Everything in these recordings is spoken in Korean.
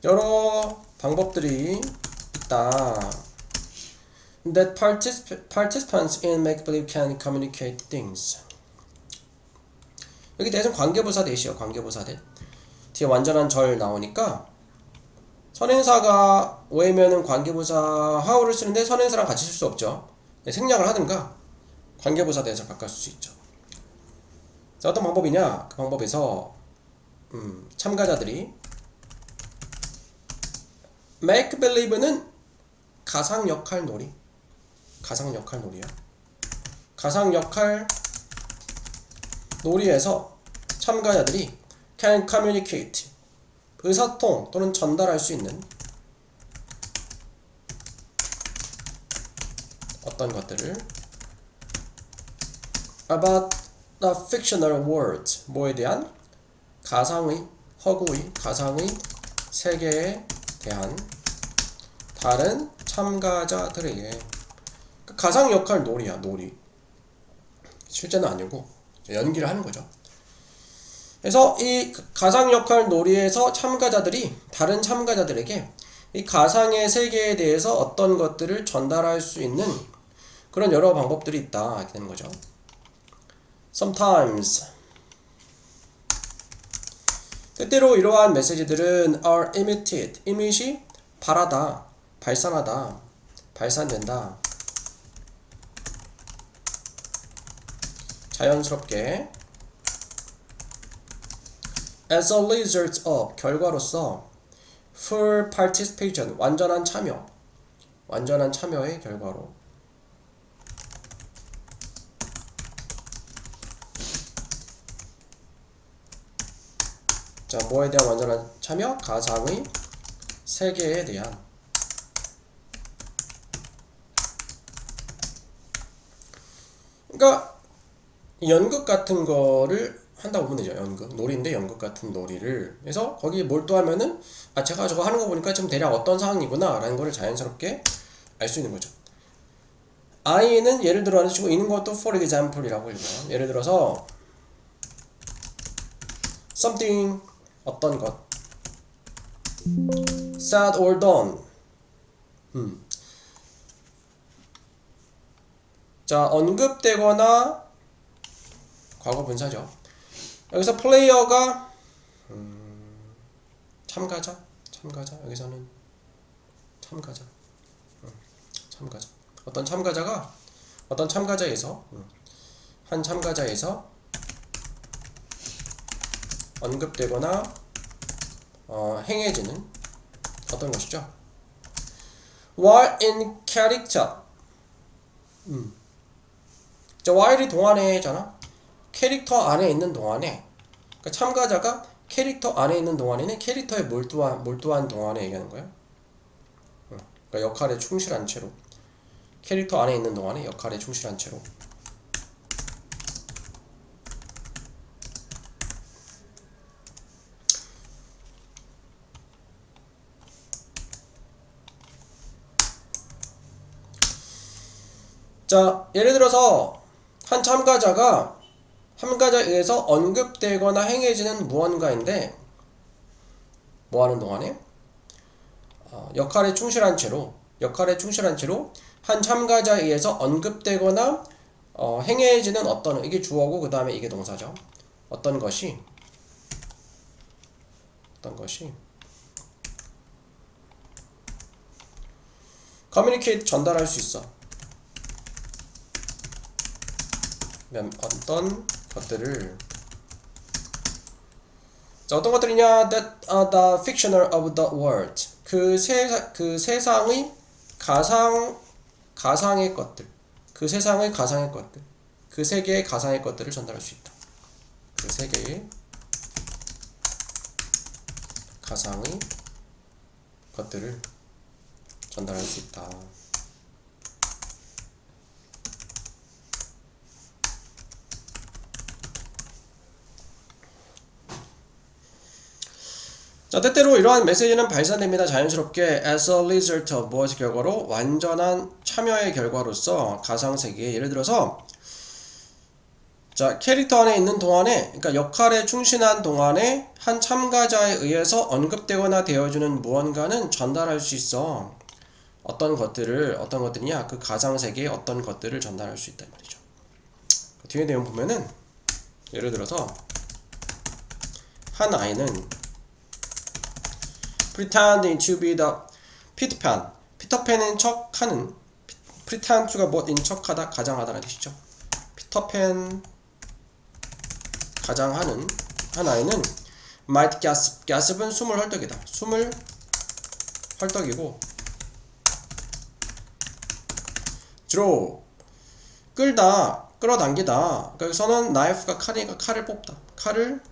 여러 방법들이 있다. That participants in make-believe can communicate things. 여기 대신 관계부사 대시요. 관계부사 대. 뒤에 완전한 절 나오니까 선행사가 오해면은 관계부사 how를 쓰는데 선행사랑 같이 쓸 수 없죠. 생략을 하든가 관계부사 대해서 바꿀 수 있죠. 자, 어떤 방법이냐? 그 방법에서 참가자들이 make believe는 가상 역할 놀이. 가상 역할 놀이야. 가상 역할 놀이에서 참가자들이 can communicate 의사통 또는 전달할 수 있는 어떤 것들을 about the fictional world 뭐에 대한 가상의 허구의 가상의 세계에 대한 다른 참가자들에게 가상 역할 놀이야. 놀이 실제는 아니고 연기를 하는 거죠. 그래서 이 가상 역할 놀이에서 참가자들이 다른 참가자들에게 이 가상의 세계에 대해서 어떤 것들을 전달할 수 있는 그런 여러 방법들이 있다 이렇게 되는 거죠. Sometimes 때때로 이러한 메시지들은 are emitted. emit이 발하다, 발산하다, 발산된다. 자연스럽게 as a result of 결과로서 full participation 완전한 참여 완전한 참여의 결과로 자 뭐에 대한 완전한 참여? 가상의 세계에 대한 그러니까 연극 같은 거를 한다고 보면 되죠. 연극, 놀이인데 연극 같은 놀이를 그래서 거기에 몰두하면은 아 제가 저거 하는 거 보니까 지금 대략 어떤 상황이구나 라는 거를 자연스럽게 알 수 있는 거죠. I는 예를 들어 하는 식으로 있는 것도 for example이라고 읽어요. 예를 들어서 something 어떤 것 said or done 자 언급되거나 과거 분사죠. 여기서 플레이어가 참가자 여기서는 참가자 어떤 참가자에서 한 참가자에서 언급되거나 행해지는 어떤 것이죠. while in character 자 while이 동안에잖아. 캐릭터 안에 있는 동안에 그러니까 참가자가 캐릭터 안에 있는 동안에는 캐릭터에 몰두한 동안에 얘기하는 거예요. 그러니까 역할에 충실한 채로 캐릭터 안에 있는 동안에 역할에 충실한 채로 자 예를 들어서 한 참가자에 의해서 언급되거나 행해지는 무언가인데 뭐하는 동안에 역할에 충실한 채로 한 참가자에 의해서 언급되거나 행해지는 어떤 이게 주어고 그 다음에 이게 동사죠. 어떤 것이 communicate 전달할 수 있어. 어떤 것들을 자 어떤 것들이냐 that the fictional of the world 그 세상의 가상의 것들 그 세상의 가상의 것들 그 세계의 가상의 것들을 전달할 수 있다. 그 세계의 가상의 것들을 전달할 수 있다. 자, 때때로 이러한 메시지는 발산됩니다. 자연스럽게 as a result of 무엇의 결과로 완전한 참여의 결과로서 가상세계에 예를 들어서 자, 캐릭터 안에 있는 동안에, 그러니까 역할에 충실한 동안에 한 참가자에 의해서 언급되거나 되어주는 무언가는 전달할 수 있어. 어떤 것들이냐? 그 가상세계의 어떤 것들을 전달할 수 있단 말이죠. 뒤에 내용 보면은, 예를 들어서, 한 아이는 pretending to be the 피터팬. 피터팬인 척하는, pretend to가 뭐인 척하다, 가장하다라는 뜻이죠. 피터팬 가장하는 한 아이는 might gasp. gasp은 숨을 헐떡이다. 숨을 헐떡이고 draw 끌다, 끌어당기다. 여기서는 knife가 칼이니까 칼을 뽑다. 칼을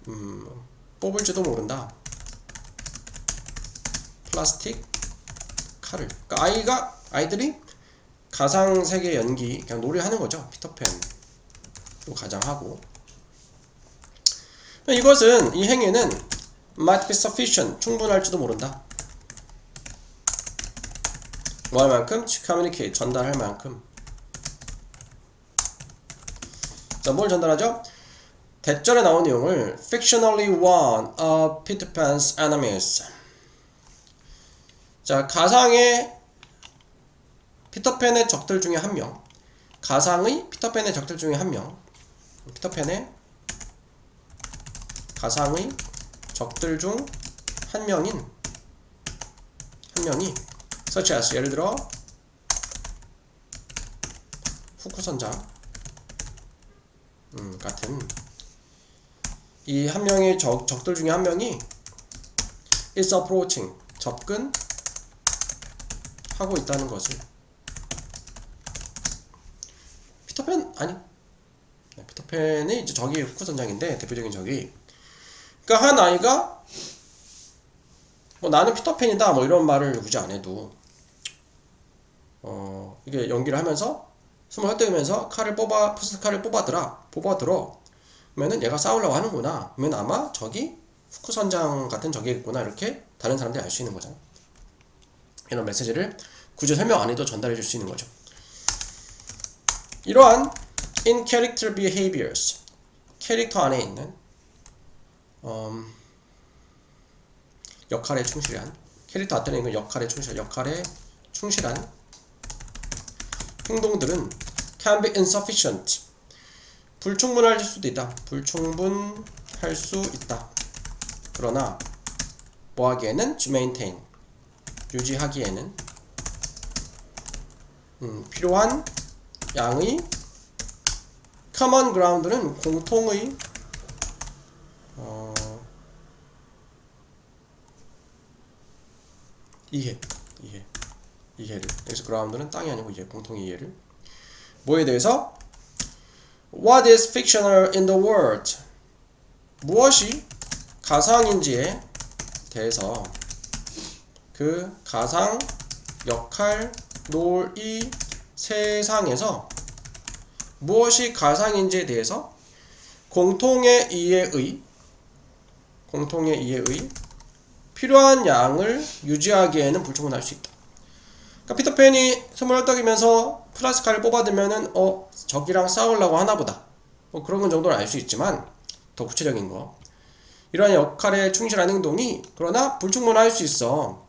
뽑을지도 모른다. 플라스틱 칼을. 그러니까 아이들이 가상세계 연기 그냥 놀이하는 거죠. 피터팬도 가장하고. 이것은 이 행위는 might be sufficient 충분할지도 모른다. 뭐 할 만큼? to communicate 전달할 만큼. 자, 뭘 전달하죠? 대절에 나온 내용을 fictionally one of Peter Pan's enemies. 자, 가상의 피터팬의 적들 중에 한 명. 가상의 피터팬의 적들 중에 한 명. 피터팬의 가상의 적들 중 한 명이 such as 예를 들어 후쿠 선장 같은 이 한 명의 적들 중에 한 명이 is approaching 접근하고 있다는 것을. 피터팬이 이제 적이 후쿠 선장인데 대표적인 적이. 그러니까 한 아이가 뭐 나는 피터팬이다 뭐 이런 말을 굳이 안 해도 이게 연기를 하면서 숨을 헐떡이면서 푸스 칼을 뽑아들어 그러면은 얘가 싸우려고 하는구나. 그러면 아마 적이 후쿠 선장 같은 적이겠구나. 이렇게 다른 사람들이 알 수 있는 거잖아. 이런 메시지를 굳이 설명 안 해도 전달해 줄 수 있는 거죠. 이러한 in character behaviors 캐릭터 안에 있는 역할에 충실한 캐릭터 앞에 있는 역할에 충실한 행동들은 can be insufficient 불충분할 수도 있다. 불충분할 수 있다. 그러나 뭐하기에는 to maintain 유지하기에는 필요한 양의 common ground는 공통의 이해를. 여기서 ground는 땅이 아니고 공통의 이해를. 뭐에 대해서? What is fictional in the world? 무엇이 가상인지에 대해서 그 가상 역할 놀이 세상에서 무엇이 가상인지에 대해서 공통의 이해의 필요한 양을 유지하기에는 불충분할 수 있다. 그러니까 피터팬이 숨을 헐떡이면서 플라스카를 뽑아들면은 적이랑 싸우려고 하나보다. 그런 건 정도는 알 수 있지만 더 구체적인 거. 이러한 역할에 충실한 행동이 그러나 불충분할 수 있어.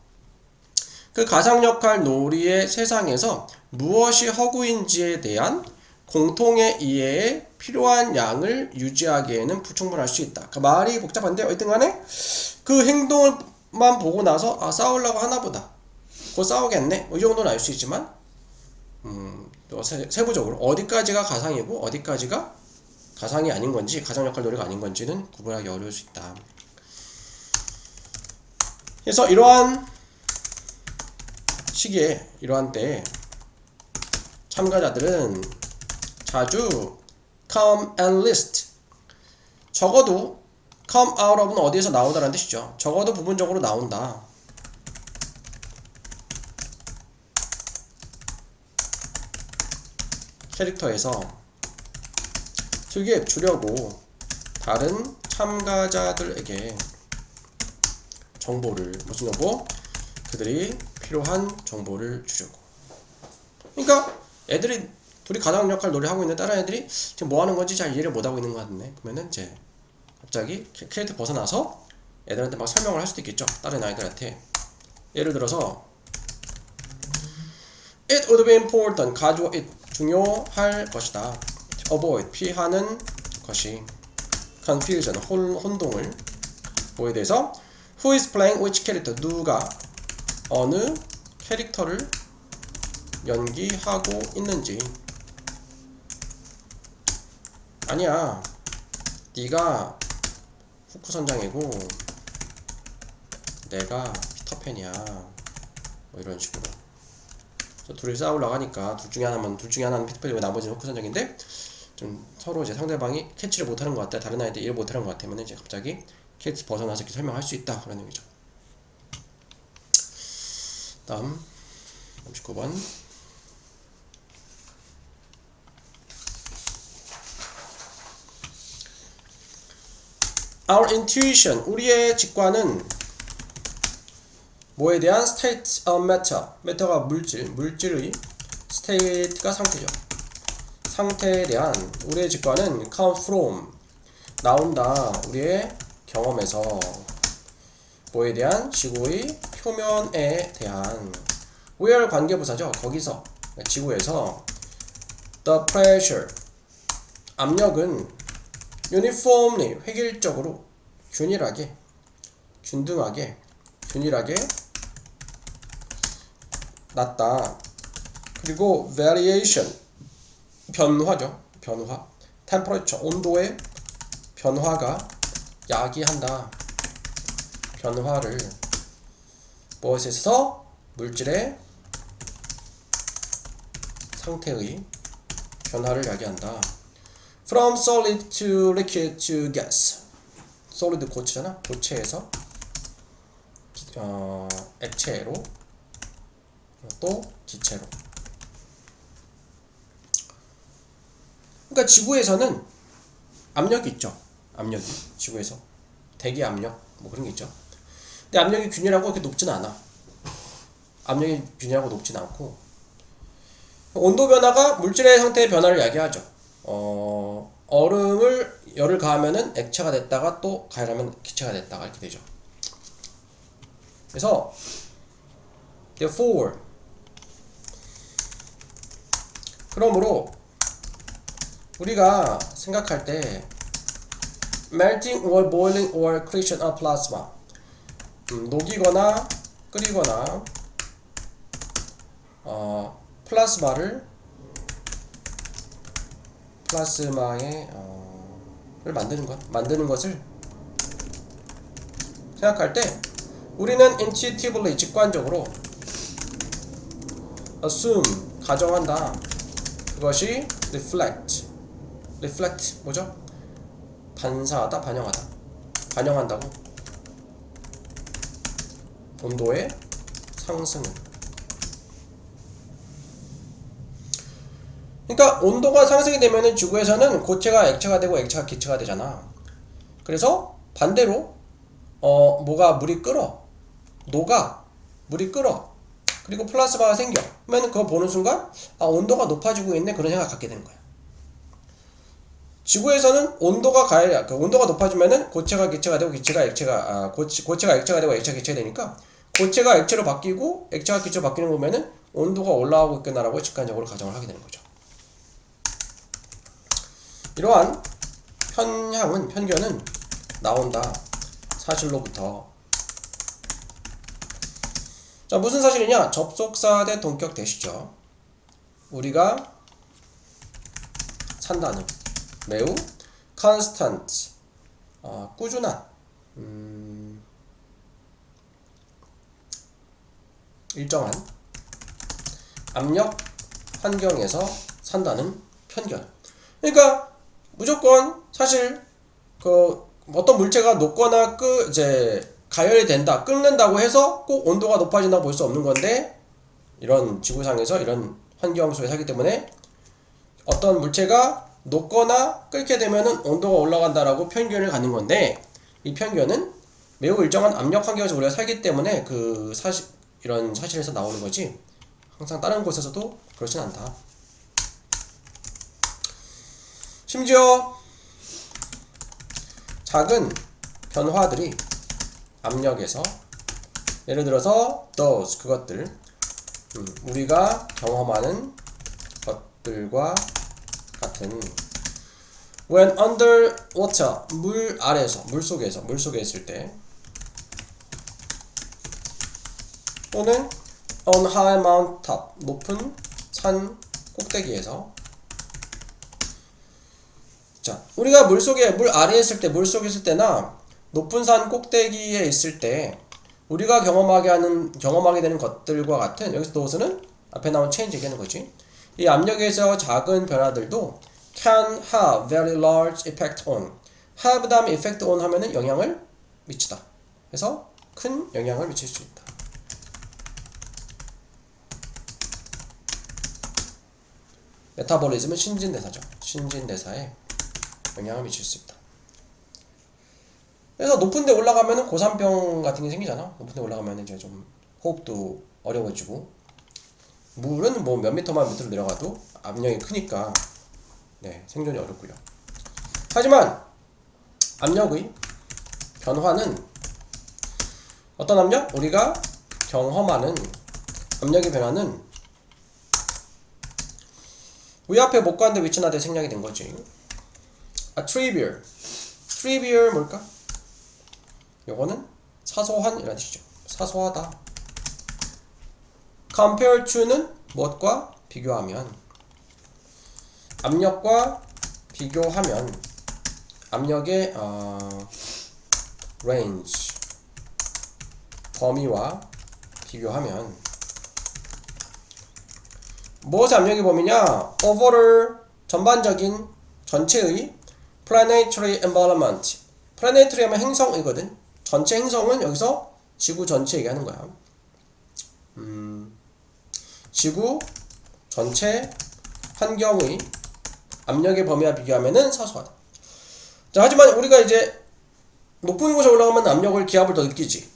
그 가상 역할 놀이의 세상에서 무엇이 허구인지에 대한 공통의 이해에 필요한 양을 유지하기에는 불충분할 수 있다. 그 말이 복잡한데 어쨌든 간에 그 행동만 보고 나서 싸우려고 하나보다. 곧 싸우겠네. 이 정도는 알 수 있지만 또 세부적으로 어디까지가 가상이고 어디까지가 가상이 아닌 건지 가상 역할 놀이가 아닌 건지는 구분하기 어려울 수 있다. 그래서 이러한 시기에 이러한 때에 참가자들은 자주 come and list 적어도 come out of는 어디에서 나오다라는 뜻이죠. 적어도 부분적으로 나온다. 캐릭터에서 특유의 주려고 다른 참가자들에게 정보를 무슨 정보? 그들이 필요한 정보를 주려고. 그러니까 애들이 둘이 가장 역할 놀이 하고 있는 다른 애들이 지금 뭐 하는 건지 잘 이해를 못 하고 있는 것 같은데, 그러면은 이제 갑자기 캐릭터 벗어나서 애들한테 막 설명을 할 수도 있겠죠. 다른 아이들한테. 예를 들어서 It would be important. 가주어 it. 중요할 것이다. Avoid. 피하는 것이. Confusion. 혼동을. 뭐에 대해서? Who is playing which character? 누가 어느 캐릭터를 연기하고 있는지. 아니야, 네가 후크 선장이고 내가 피터팬이야. 뭐 이런 식으로. 둘이 싸우려고 하니까 둘 중에 하나는 피터팬이고 나머지는 후크 선장인데, 좀 서로 이제 상대방이 캐치를 못하는 것 같다, 다른 아이들 이해를 못하는 것 같으면 이제 갑자기 캐릭터 벗어나서 이렇게 설명할 수 있다, 그런 얘기죠. 다음 39번. Our intuition, 우리의 직관은 뭐에 대한 state of matter, matter가 물질의 state가 상태죠. 상태에 대한 우리의 직관은 come from, 나온다, 우리의 경험에서. 뭐에 대한? 지구의 표면에 대한. where 관계부사죠. 거기서, 지구에서. the pressure, 압력은 uniformly, 획일적으로, 균일하게, 균등하게, 균일하게 낮다. 그리고 variation, 변화죠. 변화. temperature, 온도의 변화가 야기한다. 변화를 무엇에서? 물질의 상태의 변화를 야기한다. From solid to liquid to gas. solid 고체잖아. 고체에서 액체로, 또 기체로. 그러니까 지구에서는 압력이 있죠. 압력이 지구에서 대기 압력 뭐 그런 게 있죠. 근데 압력이 균일하고 그렇게 높진 않아. 압력이 균일하고 높진 않고, 온도 변화가 물질의 상태의 변화를 야기하죠. 얼음을 열을 가하면은 액체가 됐다가 또 가열하면 기체가 됐다가 이렇게 되죠. 그래서 therefore, 그러므로 우리가 생각할 때 melting or boiling or creation of plasma, 녹이거나 끓이거나 플라스마의 를 만드는 것을 생각할 때 우리는 intuitively, 직관적으로 assume, 가정한다. 그것이 reflect 뭐죠? 반사하다, 반영한다고. 온도의 상승은. 그러니까 온도가 상승이 되면은 지구에서는 고체가 액체가 되고 액체가 기체가 되잖아. 그래서 반대로 뭐가 물이 끓어, 녹아, 물이 끓어, 그리고 플라스마가 생겨. 그러면 그거 보는 순간 온도가 높아지고 있네, 그런 생각 갖게 되는 거야. 지구에서는 온도가 높아지면은 고체가 기체가 되고 기체가 액체가 고체가 액체가 되고 액체가 기체가 되니까 고체가 액체로 바뀌고 액체가 기체로 바뀌는 거 보면은 온도가 올라가고 있구나라고 직관적으로 가정을 하게 되는 거죠. 이러한 편견은 나온다, 사실로부터. 자, 무슨 사실이냐? 접속사 대 동격 대시죠. 우리가 산다는, 매우 constant, 꾸준한, 일정한 압력 환경에서 산다는 편견. 그러니까 무조건 사실 어떤 물체가 녹거나 가열이 된다, 끓는다고 해서 꼭 온도가 높아진다고 볼 수 없는 건데, 이런 지구상에서 이런 환경 속에 살기 때문에 어떤 물체가 녹거나 끓게 되면은 온도가 올라간다라고 편견을 갖는 건데, 이 편견은 매우 일정한 압력 환경에서 우리가 살기 때문에 이런 사실에서 나오는 거지, 항상 다른 곳에서도 그렇진 않다. 심지어 작은 변화들이 압력에서 예를 들어서 those 그것들 우리가 경험하는 것들과 같은 when under water 물 아래에서 물 속에 있을 때 또는 on high mount top 높은 산 꼭대기에서 자 우리가 물 아래에 있을 때 물 속에 있을 때나 높은 산 꼭대기에 있을 때 우리가 경험하게 되는 것들과 같은 여기서 those는 앞에 나온 change 얘기하는 거지. 이 압력에서 작은 변화들도 can have very large effect on. have 다음에 effect on 하면은 영향을 미치다. 그래서 큰 영향을 미칠 수 있다. 메타볼리즘은 신진대사죠. 신진대사에 영향을 미칠 수 있다. 그래서 높은 데 올라가면은 고산병 같은 게 생기잖아. 높은 데 올라가면은 이제 좀 호흡도 어려워지고 물은 뭐 몇 미터만 밑으로 내려가도 압력이 크니까 네, 생존이 어렵고요. 하지만 압력의 변화는 어떤 압력? 우리가 경험하는 압력의 변화는 위 앞에 못 가는데 위치나대 생략이 된 거지. trivial. trivial 뭘까? 요거는 사소한 이라는 뜻이죠. 사소하다. compare to는 무엇과 비교하면 압력과 비교하면 압력의 range 범위와 비교하면 무엇의 압력의 범위냐? overall 전반적인 전체의 planetary environment. planetary 하면 행성이거든. 전체 행성은 여기서 지구 전체 얘기하는 거야. 지구 전체 환경의 압력의 범위와 비교하면은 사소하다. 자, 하지만 우리가 이제 높은 곳에 올라가면 압력을 기압을 더 느끼지.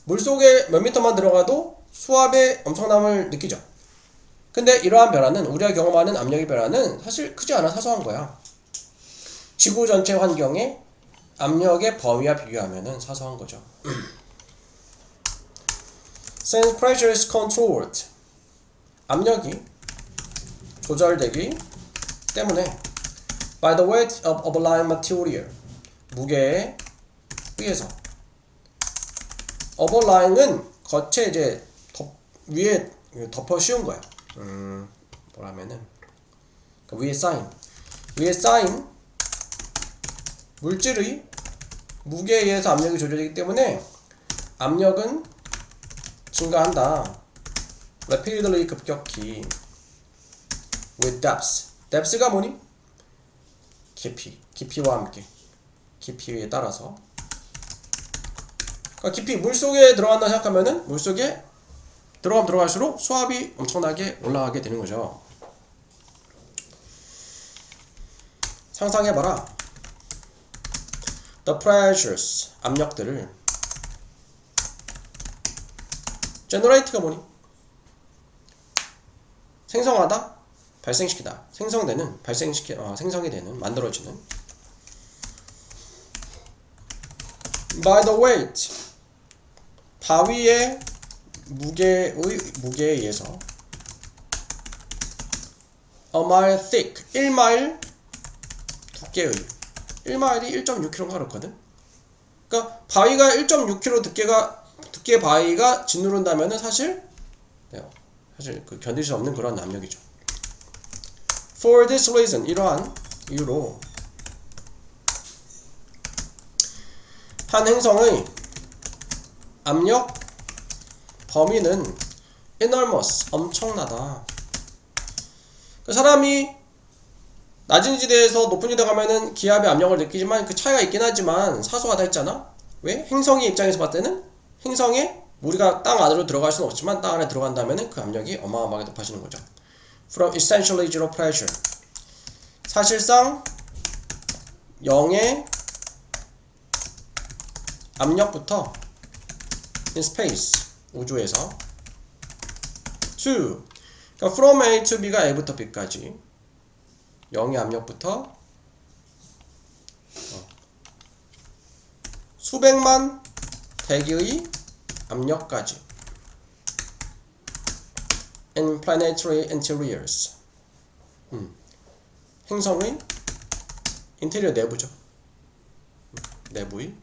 물속에 몇 미터만 들어가도 수압의 엄청남을 느끼죠. 근데 이러한 변화는 우리가 경험하는 압력의 변화는 사실 크지 않아 사소한 거야. 지구 전체 환경의 압력의 범위와 비교하면은 사소한 거죠. Since pressure is controlled, 압력이 조절되기 때문에 by the weight of overlying material, 무게에 의해서. overlying은 겉에 이제 위에 덮어 씌운 거야. 뭐라면은 위에 쌓인 물질의 무게에 의해서 압력이 조절되기 때문에 압력은 증가한다. rapidly 급격히 with depth가 뭐니? 깊이와 함께 깊이에 따라서 그러니까 깊이 물속에 들어간다 생각하면은 물속에 들어갈수록 수압이 엄청나게 올라가게 되는 거죠. 상상해봐라. The pressures, 압력들을 generate가 뭐니? 생성하다, 발생시키다. 생성이 되는, 만들어지는. By the weight, 바위의 무게에 의해서 a mile thick, 1마일 두께의 1마일이 1.6kg인가 그렇거든. 그러니까 바위가 1.6kg 두께 바위가 짓누른다면은 사실 견딜 수 없는 그런 압력이죠. For this reason, 이러한 이유로 한 행성의 압력 범위는 enormous, 엄청나다. 그 사람이 낮은 지대에서 높은 지대 가면은 기압의 압력을 느끼지만 그 차이가 있긴 하지만 사소하다 했잖아. 왜? 행성의 입장에서 봤을 때는 행성에 우리가 땅 안으로 들어갈 수는 없지만 땅 안에 들어간다면은 그 압력이 어마어마하게 높아지는 거죠. From essentially zero pressure, 사실상 0의 압력부터 in space, 우주에서 to, 그러니까 from A to B가 A부터 B까지 0의 압력부터 수백만 대기의 압력까지. in planetary interiors. 행성의 인테리어 내부죠. 내부의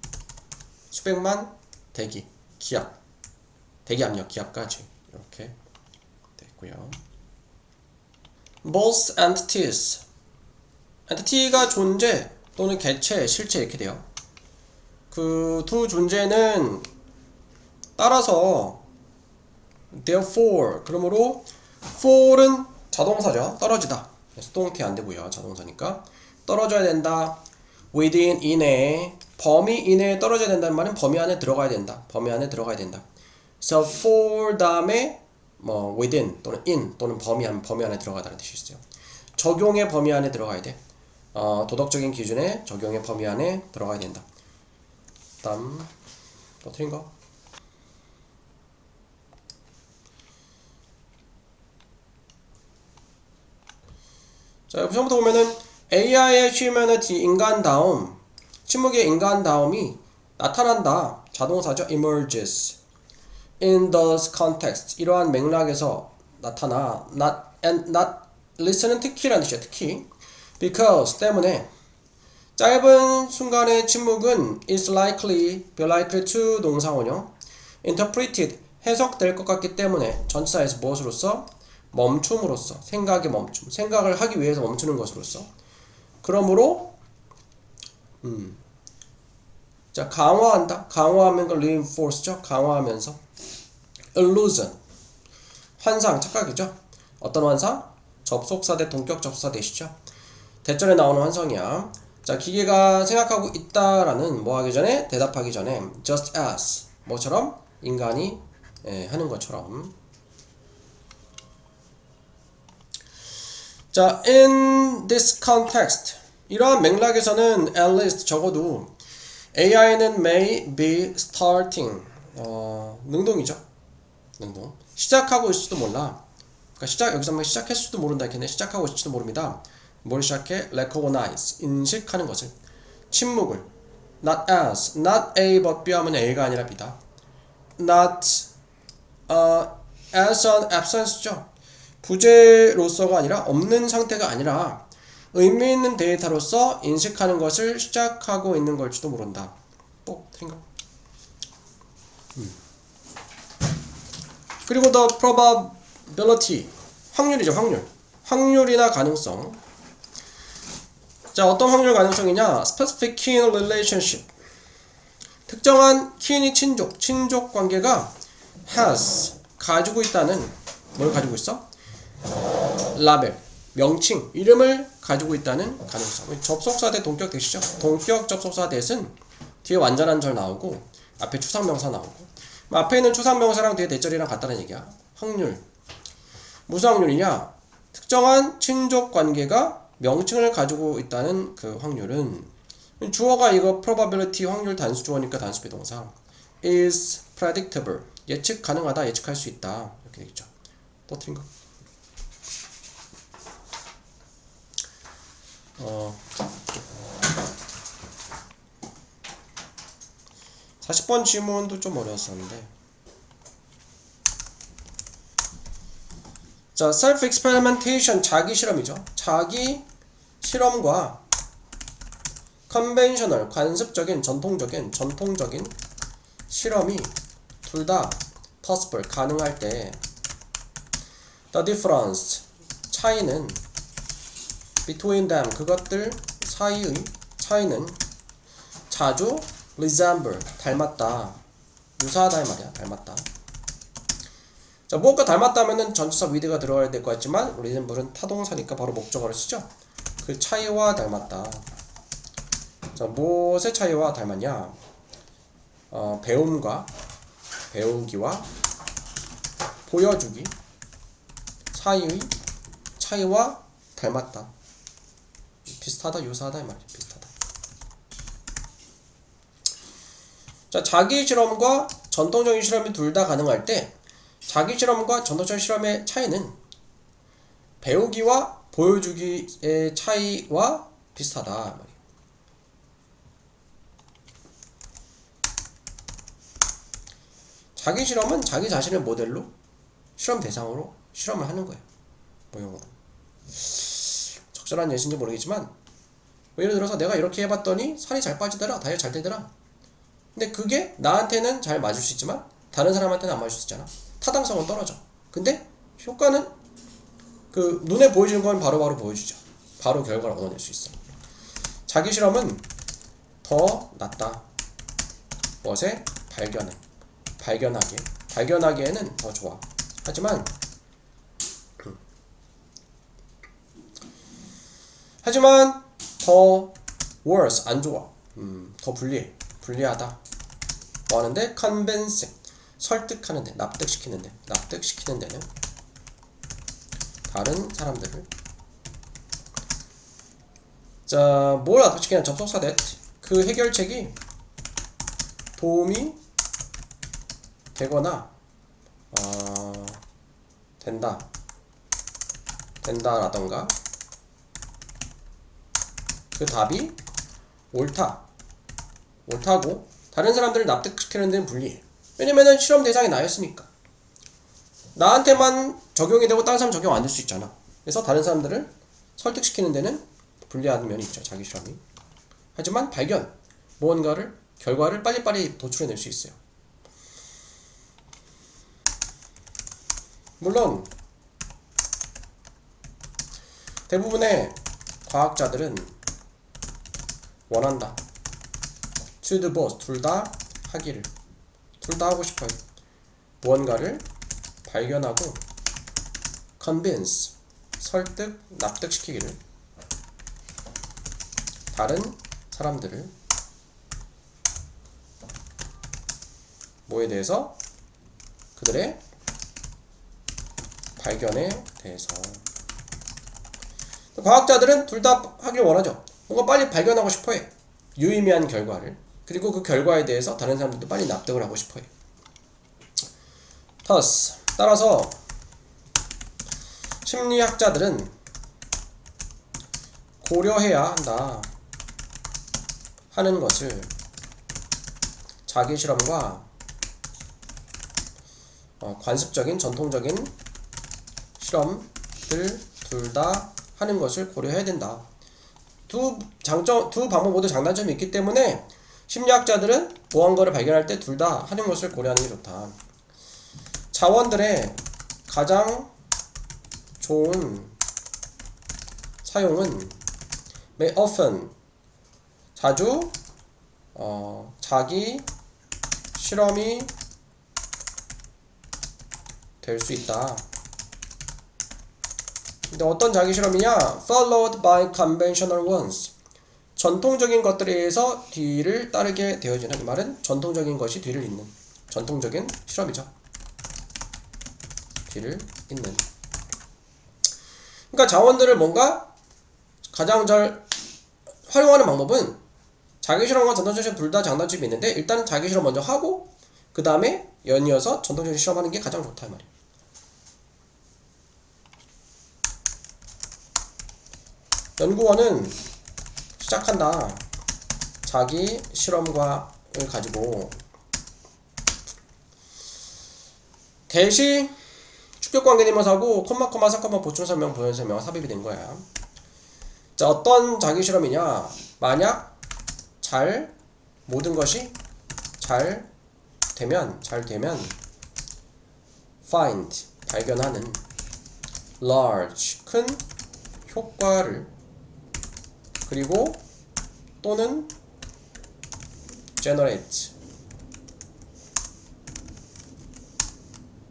수백만 대기 기압, 대기 압력 기압까지 이렇게 됐고요. both entities. entity가 존재 또는 개체, 실체 이렇게 돼요. 그 두 존재는 따라서 therefore, 그러므로 for은 자동사죠. 떨어지다. 수동태 안 되고요. 자동사니까 떨어져야 된다. within, 이내에, 범위 이내에 떨어져야 된다는 말은 범위 안에 들어가야 된다. 범위 안에 들어가야 된다. So for 다음에 뭐 within 또는 in 또는 범위 안에 들어가다는 뜻이 있어요. 적용의 범위 안에 들어가야 돼. 도덕적인 기준에 적용의 범위 안에 들어가야 된다. 다음 또 틀린 거. 자, 처음부터 보면은 AI의 humanity, 인간다움, 침묵의 인간다움이 나타난다. 자동사죠. emerges in the context. 이러한 맥락에서 나타나. not listen은 특히라는 뜻이야. 특히 because 때문에 짧은 순간의 침묵은 is likely, be likely to 동사원형 interpreted 해석될 것 같기 때문에 전치사에서 무엇으로써? 멈춤으로써. 생각의 멈춤. 생각을 하기 위해서 멈추는 것으로서. 그러므로 자, 강화한다. 강화하면 그 reinforce죠. 강화하면서 illusion 환상, 착각이죠. 어떤 환상? 접속사 대 동격 접속사 대시죠. 대절에 나오는 환상이야. 자, 기계가 생각하고 있다라는 뭐 하기 전에? 대답하기 전에 just as 뭐처럼? 인간이 하는 것처럼. 자, in this context 이러한 맥락에서는 at least 적어도 AI는 may be starting 능동이죠. 능동. 시작하고 있을지도 몰라. 그러니까 여기서 뭐 시작했을지도 모른다 했겠네. 시작하고 있을지도 모릅니다. 뭘 시작해? recognize 인식하는 것을. 침묵을 not as, not A but B 하면 A가 아니라 B다. not as an absence죠. 부재로서가 아니라 없는 상태가 아니라 의미 있는 데이터로서 인식하는 것을 시작하고 있는 걸지도 모른다. 또 틀린 거. 그리고 the probability 확률이죠. 확률이나 가능성. 자, 어떤 확률 가능성이냐? specific kin relationship 특정한 킨이 친족 관계가 has 가지고 있다는 뭘 가지고 있어? 라벨 명칭 이름을 가지고 있다는 가능성. 접속사 대 동격 대시죠. 동격 접속사 대신 뒤에 완전한 절 나오고 앞에 추상명사 나오고 앞에 있는 추상명사랑 뒤에 대절이랑 같다는 얘기야. 확률 무슨 확률이냐? 특정한 친족 관계가 명칭을 가지고 있다는 그 확률은 주어가 이거 probability 확률 단수 주어니까 단수 비동사 is predictable 예측 가능하다 예측할 수 있다 이렇게 되겠죠. 또 틀린 거. 40번 질문도 좀 어려웠었는데. 자, self experimentation 자기 실험이죠. 자기 실험과 conventional 관습적인 전통적인 실험이 둘 다 possible 가능할 때 the difference 차이는 between them 그것들 사이의 차이는 자주 resemble 닮았다 유사하다 이 말이야. 닮았다. 자, 무엇과 닮았다 하면은 전치사 with가 들어가야 될 것 같지만 resemble은 타동사니까 바로 목적어를 쓰죠. 그 차이와 닮았다. 자, 무엇의 차이와 닮았냐? 배움과 배우기와 보여주기 사이의 차이와 닮았다. 비슷하다, 유사하다 이 말이야. 비슷하다. 자, 자기 실험과 전통적인 실험이 둘 다 가능할 때 자기 실험과 전통적인 실험의 차이는 배우기와 보여주기의 차이와 비슷하다. 자기 실험은 자기 자신을 모델로 실험 대상으로 실험을 하는 거예요. 모형으로. 적절한 예시인지 모르겠지만 뭐 예를 들어서 내가 이렇게 해봤더니 살이 잘 빠지더라. 다이어트 잘 되더라. 근데 그게 나한테는 잘 맞을 수 있지만 다른 사람한테는 안 맞을 수 있잖아. 타당성은 떨어져. 근데 효과는 그 눈에 보여지는 건 바로바로 보여주죠. 바로 결과를 얻어낼 수 있어. 자기 실험은 더 낫다. 무엇에? 발견하기에는 더 좋아. 하지만 더 worse, 안 좋아. 더 불리하다. 뭐 하는데? convincing, 설득하는데, 납득시키는 데는 다른 사람들을. 자, 뭘 납득시키냐? 접속사 that. 그 해결책이 도움이 되거나 된다라던가 그 답이 옳다고 다른 사람들을 납득시키는 데는 불리해. 왜냐면은 실험 대상이 나였으니까. 나한테만 적용이 되고 다른 사람 적용 안 될 수 있잖아. 그래서 다른 사람들을 설득시키는 데는 불리한 면이 있죠. 자기 실험이. 하지만 결과를 빨리빨리 도출해낼 수 있어요. 물론 대부분의 과학자들은 원한다. to do both, 둘 다 하고 싶어요. 무언가를 발견하고 convince, 설득, 납득시키기를 다른 사람들을 뭐에 대해서? 그들의 발견에 대해서. 과학자들은 둘 다 하길 원하죠. 뭔가 빨리 발견하고 싶어해. 유의미한 결과를. 그리고 그 결과에 대해서 다른 사람들도 빨리 납득을 하고 싶어해. 따라서 심리학자들은 고려해야 한다 하는 것을 자기 실험과 관습적인 전통적인 실험들 둘 다 하는 것을 고려해야 된다. 두 방법 모두 장단점이 있기 때문에 심리학자들은 무언가를 발견할 때 둘 다 하는 것을 고려하는 게 좋다. 자원들의 가장 좋은 사용은 often, 자주 자기 실험이 될 수 있다. 근데 어떤 자기 실험이냐? Followed by conventional ones. 전통적인 것들에 의해서 뒤를 따르게 되어지는. 이 말은 전통적인 것이 뒤를 잇는 전통적인 실험이죠. 뒤를 잇는. 그러니까 자원들을 뭔가 가장 잘 활용하는 방법은 자기 실험과 전통적인 실험 둘 다 장단점이 있는데 일단 자기 실험 먼저 하고 그 다음에 연이어서 전통적인 실험하는 게 가장 좋다 이 말이에요. 연구원은 시작한다. 자기 실험과를 가지고 대시 축격관계대명사하고 콤마 사건만 보충설명 보연설명 삽입이 된 거야. 자, 어떤 자기 실험이냐? 만약 모든 것이 잘 되면 find, 발견하는 large, 큰 효과를 그리고 또는 generate,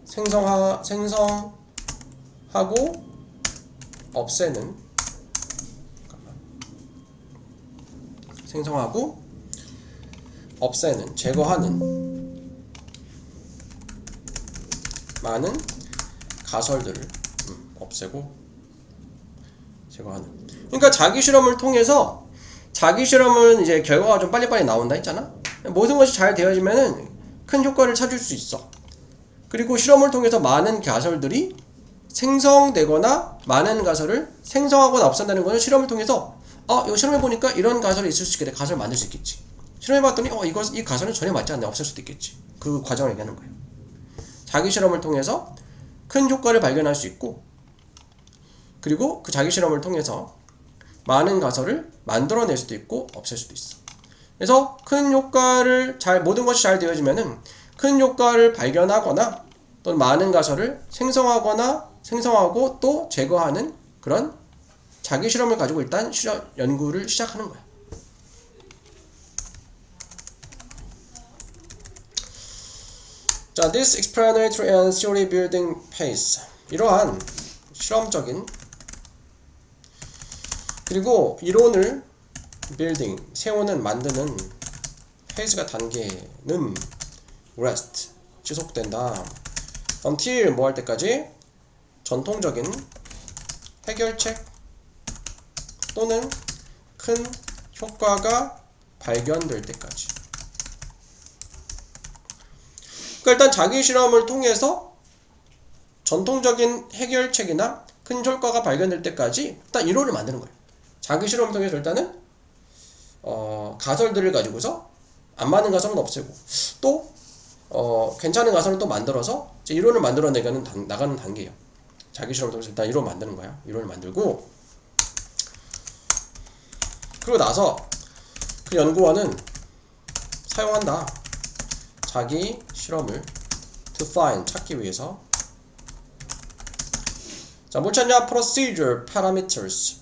생성하고 없애는 제거하는 많은 가설들을 없애고 제거하는. 그러니까 자기 실험을 통해서 자기 실험은 이제 결과가 좀 빨리빨리 나온다 했잖아. 모든 것이 잘 되어지면은 큰 효과를 찾을 수 있어. 그리고 실험을 통해서 많은 가설들이 생성되거나 많은 가설을 생성하거나 없앤다는 것은 실험을 통해서 이거 실험해보니까 이런 가설이 있을 수 있겠다. 가설을 만들 수 있겠지. 실험해봤더니 이 가설은 전혀 맞지 않네. 없앨 수도 있겠지. 그 과정을 얘기하는 거예요. 자기 실험을 통해서 큰 효과를 발견할 수 있고, 그리고 그 자기 실험을 통해서 많은 가설을 만들어낼 수도 있고 없앨 수도 있어. 그래서 큰 효과를 모든 것이 잘 되어지면은 큰 효과를 발견하거나 또는 많은 가설을 생성하고 또 제거하는 그런 자기 실험을 가지고 일단 연구를 시작하는 거야. 자, this explanatory and theory building phase. 이러한 실험적인 그리고 이론을 building, 세우는, 만드는 phase가 단계는 rest, 지속된다. until 뭐 할 때까지? 전통적인 해결책 또는 큰 효과가 발견될 때까지. 그러니까 일단 자기 실험을 통해서 전통적인 해결책이나 큰 효과가 발견될 때까지 일단 이론을 만드는 거예요. 자기 실험을 통해서 일단은 가설들을 가지고서 안 맞는 가설은 없애고 또 괜찮은 가설을 또 만들어서 이제 이론을 만들어내가는 나가는 단계예요. 자기 실험을 통해서 일단 이론 만드는 거야. 이론을 만들고 그리고 나서 그 연구원은 사용한다. 자기 실험을 define, 찾기 위해서. 자, 뭘 찾냐? procedure parameters.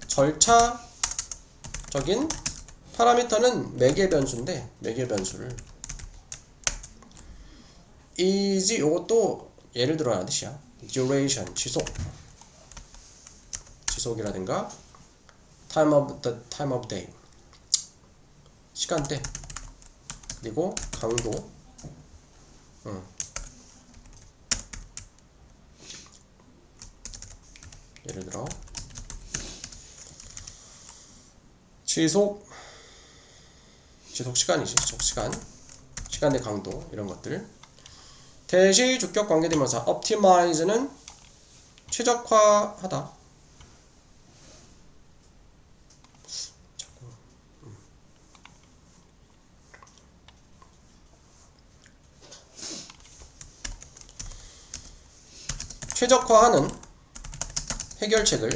절차적인 파라미터는 매개 변수인데 매개 변수를 is 이것도 예를 들어라는 뜻이야. duration, 지속이라든가 time of day, 시간대, 그리고 강도, 예를 들어 지속 시간이지. 지속 시간, 시간대 강도 이런 것들. 대시 주격 관계대명사 optimize는 최적화하다. 최적화하는 해결책을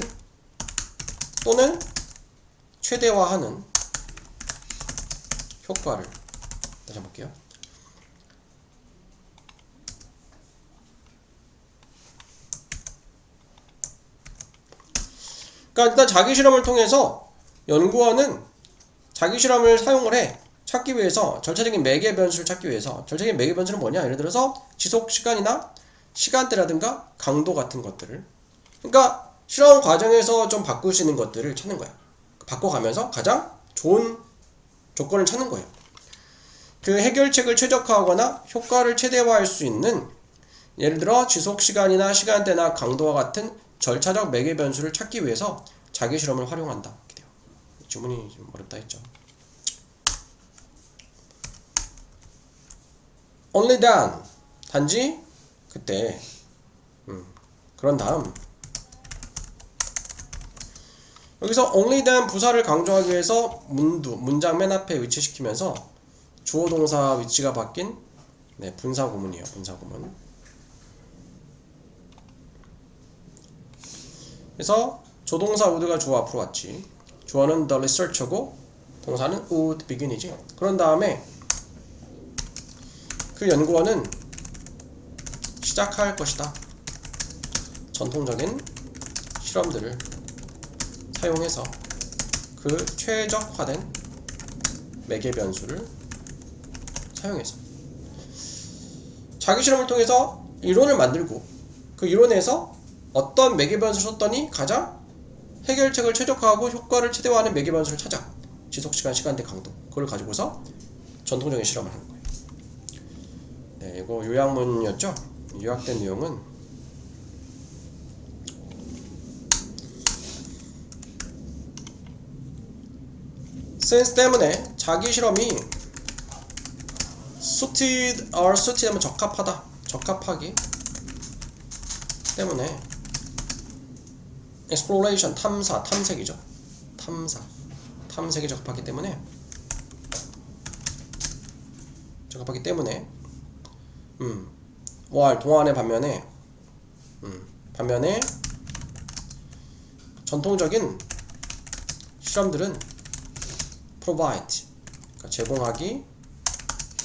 또는 최대화하는 효과를. 다시 한번 볼게요. 그러니까 일단 자기 실험을 통해서 연구원은 자기 실험을 사용을 해. 찾기 위해서 절차적인 매개 변수를 찾기 위해서. 절차적인 매개 변수는 뭐냐? 예를 들어서 지속 시간이나 시간대라든가 강도 같은 것들을. 그러니까 실험 과정에서 좀 바꿀 수 있는 것들을 찾는 거야. 바꿔가면서 가장 좋은 조건을 찾는 거예요. 그 해결책을 최적화하거나 효과를 최대화할 수 있는, 예를 들어 지속 시간이나 시간대나 강도와 같은 절차적 매개 변수를 찾기 위해서 자기 실험을 활용한다. 이렇게 돼요. 지문이 좀 어렵다 했죠. Only then, 단지 그때. 그런 다음 여기서 only then 부사를 강조하기 위해서 문장 맨 앞에 위치시키면서 주어 동사 위치가 바뀐 분사 구문이에요. 분사 구문. 그래서 조동사 would가 주어 앞으로 왔지. 주어는 the research고 동사는 would begin이지. 그런 다음에 그 연구원은 시작할 것이다. 전통적인 실험들을 사용해서 그 최적화된 매개 변수를 사용해서 자기 실험을 통해서 이론을 만들고 그 이론에서 어떤 매개 변수를 썼더니 가장 해결책을 최적화하고 효과를 최대화하는 매개 변수를 찾아. 지속시간, 시간대, 강도. 그걸 가지고서 전통적인 실험을 하는 거예요. 네, 이거 요약문이었죠? 요약된 내용은 sense 때문에 자기 실험이 suited 하면 적합하다. 적합하기 때문에 exploration, 탐색이죠. 탐색이 적합하기 때문에 동안의 반면에 전통적인 실험들은 provide, 그러니까 제공하기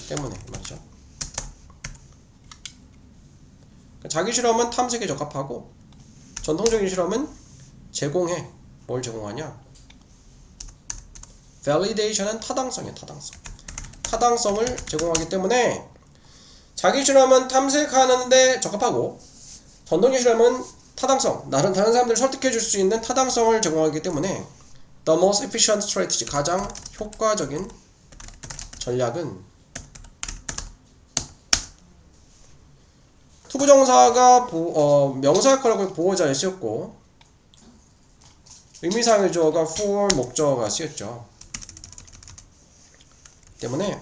때문에 말이죠. 자기 실험은 탐색에 적합하고 전통적인 실험은 제공해. 뭘 제공하냐? validation은 타당성이야. 타당성을 제공하기 때문에 자기 실험은 탐색하는데 적합하고 전통적인 실험은 타당성, 다른 사람들을 설득해 줄 수 있는 타당성을 제공하기 때문에 the most efficient strategy, 가장 효과적인 전략은 투부정사가 명사 역할을 보호자에 쓰였고 의미상의 주어가 for 목적어가 쓰였죠. 때문에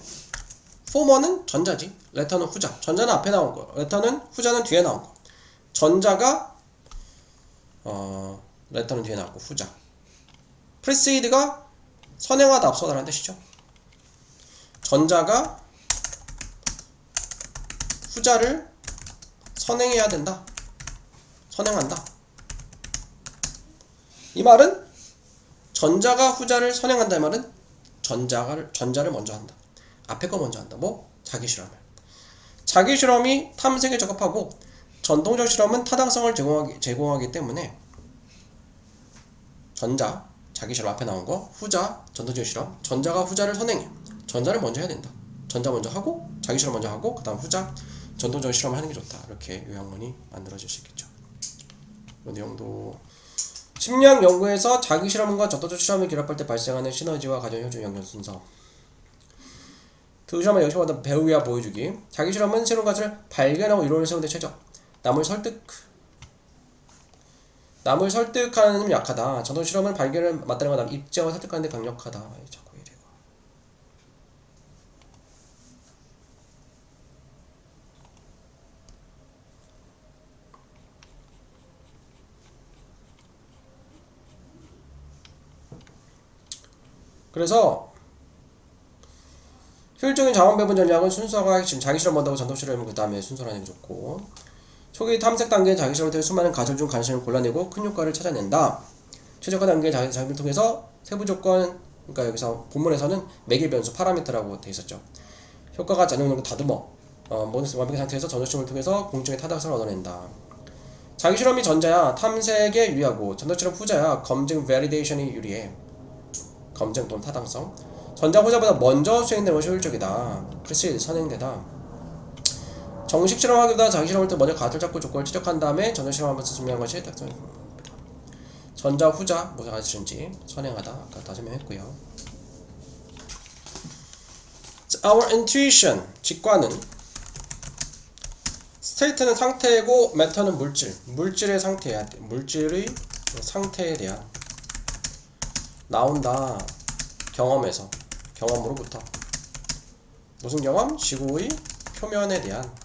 former는 전자지, letter는 후자. 전자는 앞에 나온 거, 후자는 뒤에 나온 거. 전자가 letter는 뒤에 나왔고 후자. precede가 선행하다, 앞서다라는 뜻이죠. 전자가 후자를 선행해야 된다. 선행한다. 이 말은 전자가 후자를 선행한다. 이 말은 전자를 먼저 한다. 앞에 거 먼저 한다. 자기 실험을. 자기 실험이 탐색에 적합하고 전통적 실험은 타당성을 제공하기 때문에 전자, 자기 실험 앞에 나온 거, 후자, 전통적 실험. 전자가 후자를 선행해. 전자를 먼저 해야 된다. 전자 먼저 하고 자기 실험 먼저 하고 그 다음 후자, 전통적 실험을 하는 게 좋다. 이렇게 요약문이 만들어질 수 있겠죠. 이 내용도 심리학 연구에서 자기 실험과 전통적 실험을 결합할 때 발생하는 시너지와 가정 효중 연결 순서. 그 실험을 역시보다 배우기와 보여주기. 자기 실험은 새로운 것을 발견하고 이론을 세우는 데 최적. 남을 설득하는 힘이 약하다. 전통 실험은 발견을 맞다는 거다. 입증을 설득하는 데 강력하다. 자꾸 이래요. 그래서 효율적인 자원 배분 전략은 순서가 핵심. 자기 실험 먼저 하고 전통 실험 그 다음에 순서로 하는 게 좋고, 초기 탐색 단계에 자기 실험을 통해 수많은 가설 중 가설을 골라내고 큰 효과를 찾아낸다. 최적화 단계의 자기 실험을 통해서 세부 조건, 그러니까 여기서 본문에서는 매개 변수 파라미터라고 돼 있었죠. 효과가 작용력을 다듬어 모든 완벽한 상태에서 전통 실험을 통해서 공정의 타당성을 얻어낸다. 자기 실험이 전자야 탐색에 유리하고 전통 실험 후자야 검증 validation이 유리해. 검증 또는 타당성. 전자 후자보다 먼저 수행되는 것이 효율적이다. 그래서 선행되다. 정식 실험하기보다 자기 실험을 때 먼저 가설 잡고 조건을 추적한 다음에 전자 실험하면서 증명한 것이 딱성입니다. 전자 후자 뭐가 가르치는지 선행하다 아까 다 설명했고요. Our intuition 직관은 state는 상태고 matter는 물질의 상태야. 물질의 상태에 대한 나온다. 경험으로부터. 무슨 경험? 지구의 표면에 대한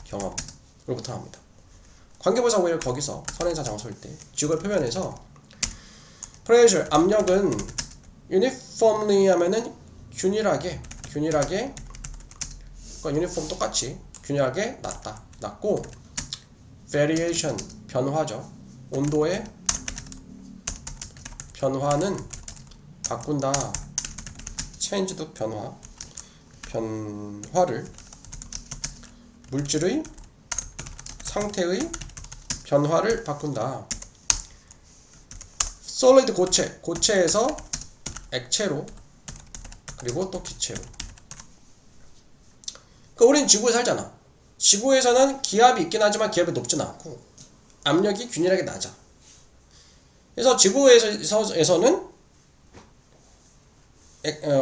경험으로부터 합니다. 관계부사 오히려 거기서 선행사 장소일 때 지구의 표면에서 pressure 압력은 uniformly 하면은 균일하게 그러니까 uniform 똑같이 균일하게 낮고 variation 변화죠. 온도의 변화는 바꾼다. change도 변화를 물질의 상태의 변화를 바꾼다. solid 고체에서 액체로 그리고 또 기체로. 그러니까 우리는 지구에 살잖아. 지구에서는 기압이 있긴 하지만 기압이 높진 않고 압력이 균일하게 낮아. 그래서 지구에서는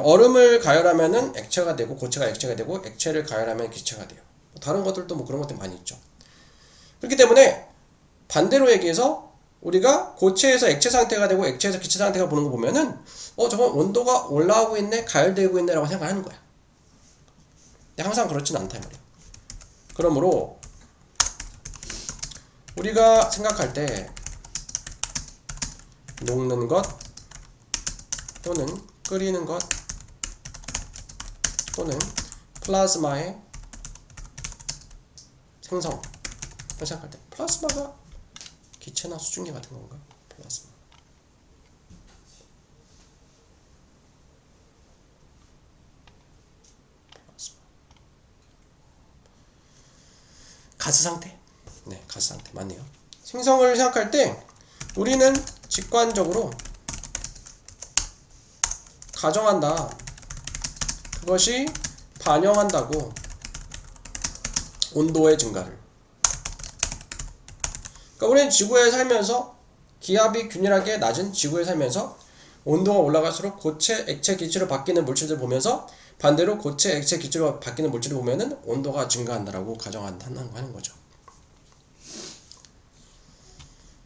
얼음을 가열하면은 액체가 되고 고체가 액체가 되고 액체를 가열하면 기체가 돼요. 다른 것들도 뭐 그런 것들이 많이 있죠. 그렇기 때문에 반대로 얘기해서 우리가 고체에서 액체 상태가 되고 액체에서 기체 상태가 보는 거 보면은 저건 온도가 올라오고 있네, 가열되고 있네 라고 생각하는 거야. 근데 항상 그렇진 않다 이 말이야. 그러므로 우리가 생각할 때 녹는 것 또는 끓이는 것 또는 플라즈마의 행성 생각할 때 플라스마가 기체나 수증기 같은 건가? 플라스마. 가스 상태. 네, 가스 상태 맞네요. 생성을 생각할 때 우리는 직관적으로 가정한다. 그것이 반영한다고 온도의 증가를. 그러니까 우리는 지구에 살면서 기압이 균일하게 낮은 지구에 살면서 온도가 올라갈수록 고체, 액체, 기체로 바뀌는 물질들 보면서 반대로 고체, 액체, 기체로 바뀌는 물질을 보면은 온도가 증가한다라고 가정한다는 거 하는 거죠.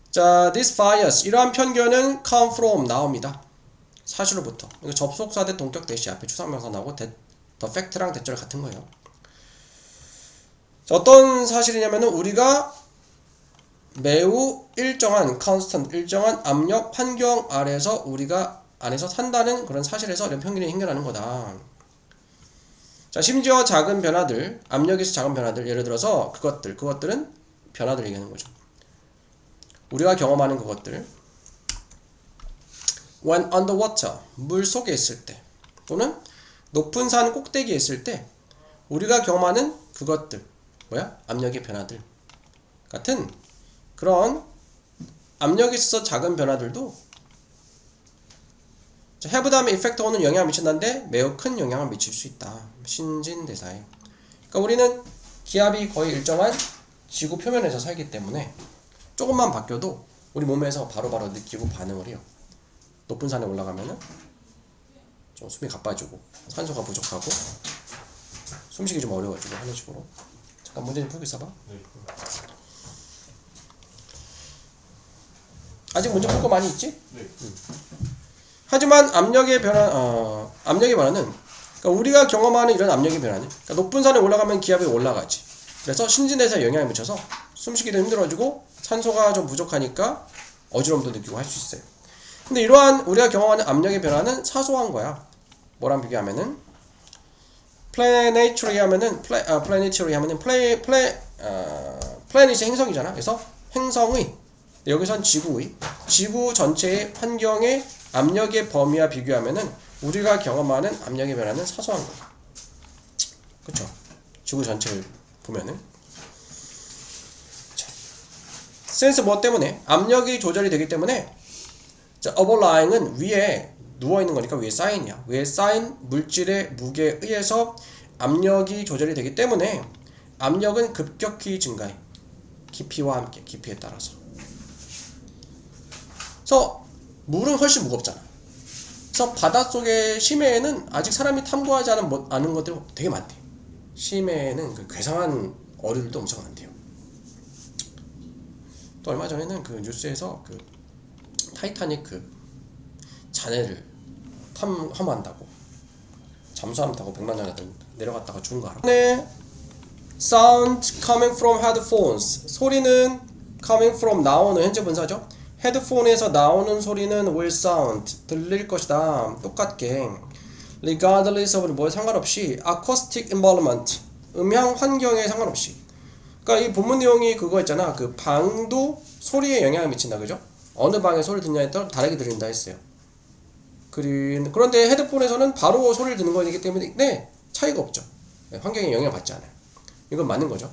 자, these bias 이러한 편견은 come from 나옵니다. 사실로부터. 이거 접속사 대 동격 대시 앞에 추상명사 나오고 the fact랑 대절 같은 거예요. 자, 어떤 사실이냐면은 우리가 매우 일정한 constant 일정한 압력 환경 아래에서 우리가 안에서 산다는 그런 사실에서 이런 편견이 생겨나는 거다. 자, 심지어 작은 변화들, 압력에서 작은 변화들, 예를 들어서 그것들은 변화들 얘기하는 거죠. 우리가 경험하는 그것들. When underwater, 물 속에 있을 때, 또는 높은 산 꼭대기에 있을 때, 우리가 경험하는 그것들, 압력의 변화들 같은 그런 압력에 있어서 작은 변화들도 have 다음에 effect 오는 영향을 미친다는데 매우 큰 영향을 미칠 수 있다. 신진대사에. 그러니까 우리는 기압이 거의 일정한 지구 표면에서 살기 때문에 조금만 바뀌어도 우리 몸에서 바로바로 느끼고 반응을 해요. 높은 산에 올라가면은 좀 숨이 가빠지고 산소가 부족하고 숨쉬기 좀 어려워지고 하는 식으로. 잠깐 문제 좀 풀고 있어봐. 네. 아직 문제 풀 거 많이 있지? 네. 하지만 압력의 변화는 그러니까 우리가 경험하는 이런 압력의 변화는 그러니까 높은 산에 올라가면 기압이 올라가지. 그래서 신진대사에 영향을 미쳐서 숨쉬기도 힘들어지고 산소가 좀 부족하니까 어지럼도 느끼고 할 수 있어요. 근데 이러한 우리가 경험하는 압력의 변화는 사소한 거야. 뭐랑 비교하면은 플래닛이 행성이잖아. 그래서 행성의 여기선 지구 전체의 환경의 압력의 범위와 비교하면은 우리가 경험하는 압력의 변화는 사소한 거야. 그쵸? 지구 전체를 보면은. 센스 뭐 때문에? 압력이 조절이 되기 때문에 자, overlying은 위에 누워있는 거니까 위에 쌓인이야. 위에 쌓인 물질의 무게에 의해서 압력이 조절이 되기 때문에 압력은 급격히 증가해. 깊이와 함께, 깊이에 따라서. 그래서 물은 훨씬 무겁잖아. 그래서 바닷속의 심해에는 아직 사람이 탐구하지 않은 것들이 되게 많대. 심해에는 그 괴상한 어류들도 엄청 많대요. 또 얼마 전에는 그 뉴스에서 그 타이타닉 그 잔해를 탐험한다고 잠수함 타고 100만 년 내려갔다가 죽은 거 알아? 네. Sound coming from headphones. 소리는 coming from 나오는 현재 분사죠. 헤드폰에서 나오는 소리는 will sound 들릴 것이다. 똑같게 regardless of 뭐 상관없이 acoustic environment 음향 환경에 상관없이. 그러니까 이 본문 내용이 그거 있잖아. 그 방도 소리에 영향을 미친다, 그죠? 어느 방에 소리를 듣냐에 따라 다르게 들린다 했어요. 그런데 헤드폰에서는 바로 소리를 듣는 거이기 때문에 네, 차이가 없죠. 네, 환경에 영향을 받지 않아요. 이건 맞는 거죠.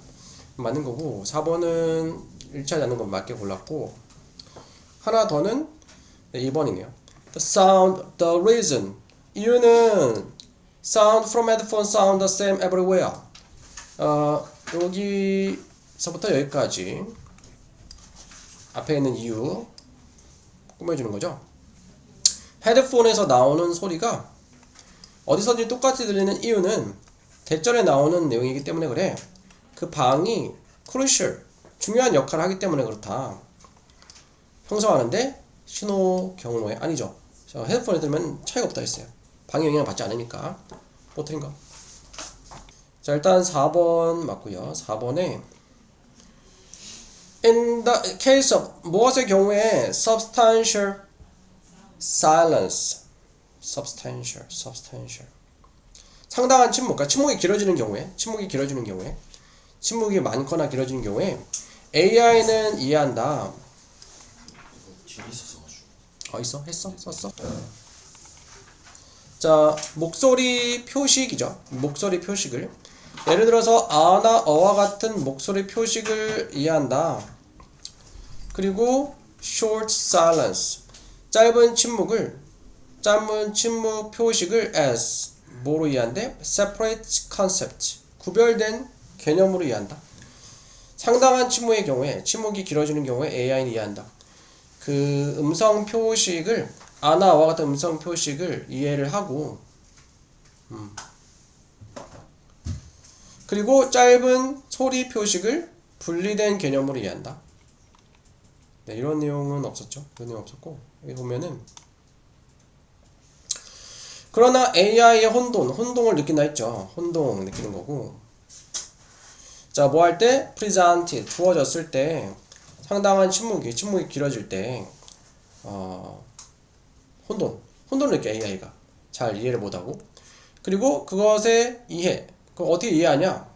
맞는 거고 4번은 1차 않는 건 맞게 골랐고 하나 더는 2번이네요. The sound, the reason 이유는 sound from headphone sound the same everywhere. 여기서부터 여기까지 앞에 있는 이유 꾸며주는 거죠. 헤드폰에서 나오는 소리가 어디서든지 똑같이 들리는 이유는 대절에 나오는 내용이기 때문에 그래. 그 방이 crucial 중요한 역할을 하기 때문에 그렇다. 형성하는데 신호 경로에 아니죠. 헤드폰에 들으면 차이가 없다 했어요. 방에 영향을 받지 않으니까. 뭐 틀린 거. 자, 일단 4번 맞고요. 4번에 in the case of 무엇의 경우에 substantial silence substantial 상당한 침묵, 그러니까 침묵이 길어지는 경우에 침묵이 많거나 길어지는 경우에 AI는 이해한다. 뒤에 있었어가지고. 있어? 했어? 썼어? 자, 목소리 표식이죠. 목소리 표식을 예를 들어서 아나 어와 같은 목소리 표식을 이해한다. 그리고 short silence 짧은 침묵 표식을 as 뭐로 이해한대? separate concept 구별된 개념으로 이해한다. 상당한 침묵의 경우에 침묵이 길어지는 경우에 AI는 이해한다. 그 음성 표식을 아나와 같은 음성 표식을 이해를 하고 그리고 짧은 소리 표식을 분리된 개념으로 이해한다. 네, 이런 내용은 없었죠. 이런 내용 없었고 여기 보면은 그러나 AI의 혼동을 느낀다 했죠. 혼동 느끼는 거고 자, 뭐 할 때? presented 주어졌을 때 상당한 침묵이 길어질 때 혼돈을 느껴 AI가 잘 이해를 못하고 그리고 그것의 이해 그걸 어떻게 이해하냐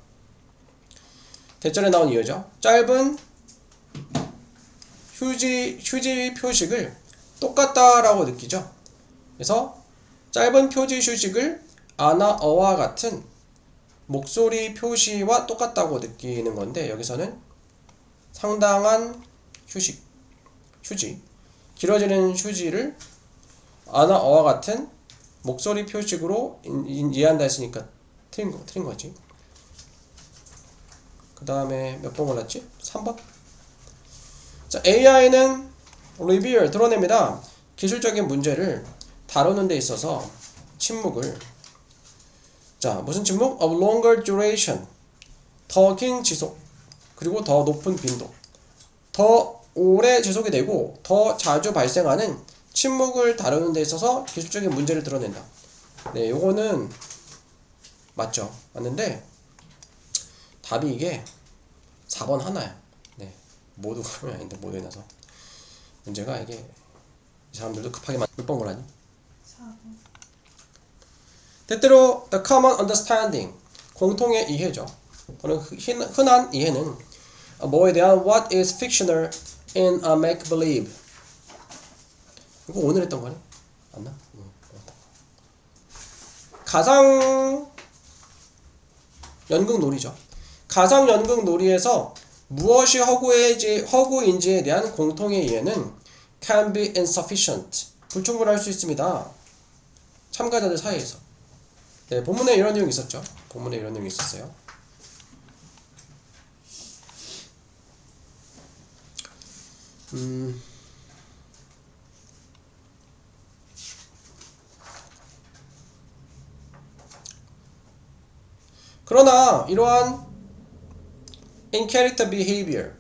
대절에 나온 이유죠. 짧은 휴지 표식을 똑같다라고 느끼죠. 그래서 짧은 표지 휴식을 아나 어와 같은 목소리 표시와 똑같다고 느끼는 건데 여기서는 상당한 휴지 길어지는 휴지를 아나 어와 같은 목소리 표식으로 이해한다 했으니까 틀린 거지. 그 다음에 몇 번 골랐지? 3번. 자, AI는 reveal 드러냅니다. 기술적인 문제를 다루는 데 있어서 침묵을 자, 무슨 침묵? of longer duration 더 긴 지속 그리고 더 높은 빈도 더 오래 지속이 되고 더 자주 발생하는 침묵을 다루는 데 있어서 기술적인 문제를 드러낸다. 네, 요거는 맞죠. 맞는데 답이 이게 4번 하나야. 네, 모두 그러면 아닌데 모두에 나서 문제가 이게 이 사람들도 급하게 몇 번 골랐니? 4번. 때때로 the common understanding 공통의 이해죠. 흔한 이해는 뭐에 대한 what is fictional in a make-believe 이거 오늘 했던 거네? 맞나? 가상 연극 놀이죠. 가상 연극 놀이에서 무엇이 허구인지에 대한 공통의 이해는 can be insufficient 불충분할 수 있습니다. 참가자들 사이에서. 네, 본문에 이런 내용이 있었죠. 본문에 이런 내용이 있었어요. 그러나 이러한 in character behavior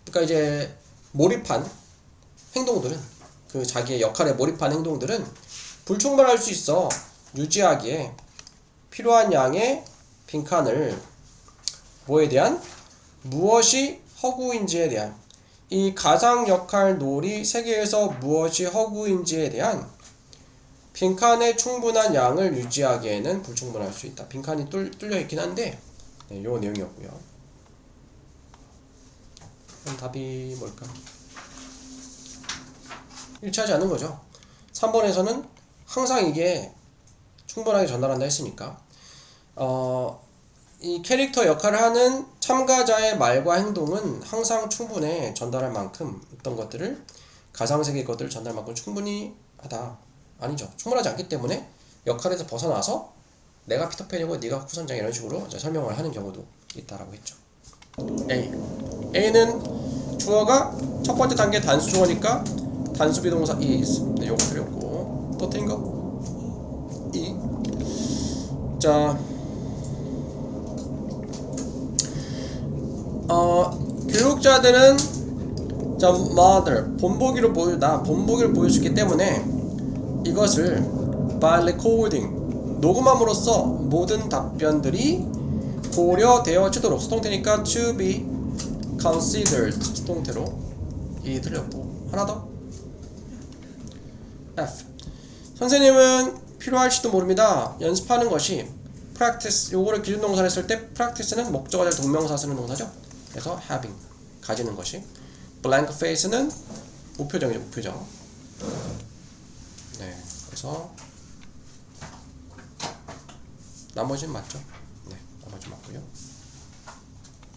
그러니까 이제 몰입한 행동들은 그 자기의 역할에 몰입한 행동들은 불충분할 수 있어. 유지하기에 필요한 양의 빈칸을 뭐에 대한? 무엇이 허구인지에 대한 이 가상 역할 놀이 세계에서 무엇이 허구인지에 대한 빈칸의 충분한 양을 유지하기에는 불충분할 수 있다. 빈칸이 뚫려 있긴 한데 네, 요 내용이었고요. 그럼 답이 뭘까? 일치하지 않는 거죠. 3번에서는 항상 이게 충분하게 전달한다 했으니까 이 캐릭터 역할을 하는 참가자의 말과 행동은 항상 충분해 전달할 만큼 어떤 것들을 가상세계의 것들을 전달할 만큼 충분히 하다. 아니죠. 충분하지 않기 때문에 역할에서 벗어나서 내가 피터팬이고 네가 후선장 이런 식으로 설명을 하는 경우도 있다라고 했죠. A는 주어가 첫 번째 단계 단수 주어니까 단수 비동사 is. 네, 요거 필요없고 또 틀린 거? E. 자, 교육자들은 자, mother 본보기를 보일 수 있기 때문에 이것을 by recording 녹음함으로써 모든 답변들이 고려되어지도록 수동태니까 to be considered 수동태로 이 틀렸고 하나 더 F 선생님은 필요할지도 모릅니다. 연습하는 것이 practice 요거를 기준동사를 쓸 때 practice는 목적어절 동명사 쓰는 동사죠. 그래서 having 가지는 것이. blank face는 무표정이죠. 무표정. 네. 그래서 나머지는 맞죠. 네. 나머지 맞고요.